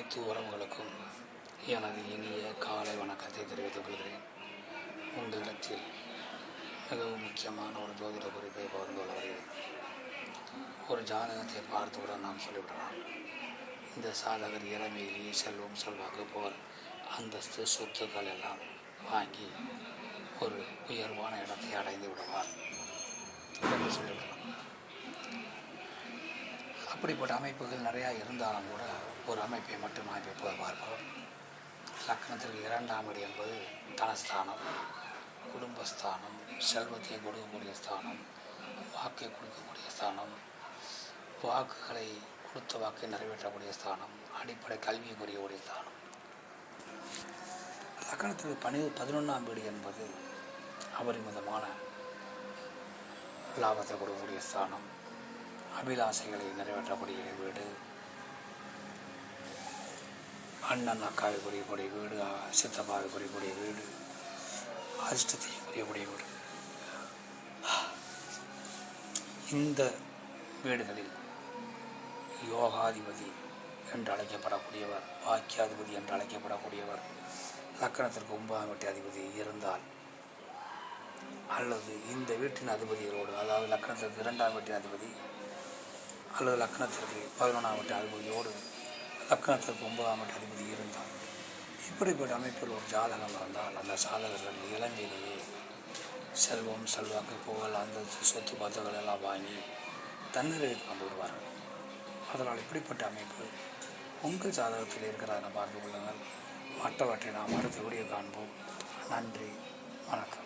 அனைத்து உறவுகளுக்கும் எனது இனிய காலை வணக்கத்தை தெரிவித்துக் கொள்கிறேன். உங்களிடத்தில் மிகவும் முக்கியமான ஒரு ஜோதிட குறிப்பை பகிர்ந்து கொள்ள வருகிறேன். ஒரு ஜாதகத்தை பார்த்தவுடன் நாம் சொல்லிவிடலாம், இந்த சாதகர் இளமையிலேயே செல்வம், செல்வாக்கு, புகழ், அந்தஸ்து, சொத்துக்கள் எல்லாம் வாங்கி ஒரு உயர்வான இடத்தை அடைந்து விடுவார் என்று சொல்லிவிடலாம். அப்படிப்பட்ட அமைப்புகள் நிறையா இருந்தாலும் கூட ஒரு அமைப்பை மட்டும் நாம் இப்போது பார்ப்போம். லக்னத்திற்கு 2ஆம் இடம் என்பது தனஸ்தானம், குடும்பஸ்தானம், செல்வத்தை கொடுக்கக்கூடிய ஸ்தானம், வாக்கை கொடுக்கக்கூடிய ஸ்தானம், வாக்குகளை கொடுத்த வாக்கை நிறைவேற்றக்கூடிய ஸ்தானம், அடிப்படை கல்வியை குறிக்கக்கூடிய ஸ்தானம். லக்னத்திற்கு 11ஆம் வீடு என்பது அபரிமிதமான லாபத்தை கொடுக்கக்கூடிய ஸ்தானம், அபிலாசைகளை நிறைவேற்றக்கூடிய வீடு, அண்ணன் அக்காவை குறிக்கக்கூடிய வீடு, சித்தப்பாவை குறிக்கக்கூடிய வீடு, அதிர்ஷ்டத்தை குறிக்கக்கூடிய வீடு. இந்த வீடுகளில் யோகாதிபதி என்று அழைக்கப்படக்கூடியவர், பாக்கியாதிபதி என்று அழைக்கப்படக்கூடியவர் லக்கணத்திற்கு 9ஆம் வீட்டு அதிபதி இருந்தால், அல்லது இந்த வீட்டின் அதிபதிகளோடு, அதாவது லக்கணத்திற்கு 2ஆம் வீட்டின் அதிபதி அல்லது லக்னத்திற்கு 11ஆம் வீட்டு அதிபதியோடு லக்னத்திற்கு 9ஆம் வீட்டு அதிபதி இருந்தால், இப்படிப்பட்ட அமைப்பில் ஒரு ஜாதகம் இருந்தால் அந்த சாதகர்கள் இளமையிலேயே செல்வம், செல்வாக்கு, புகழ், அந்தஸ்து, சொத்து பத்துகள் எல்லாம் வாங்கி தன்னிறைவுக்கு கொண்டு விடுவார்கள். அதனால் இப்படிப்பட்ட அமைப்பு உங்கள் ஜாதகத்தில் இருக்கிறார் பார்த்து கொள்ளுங்கள். மற்றவற்றை நாம் அடுத்த வீடியோ காண்போம். நன்றி, வணக்கம்.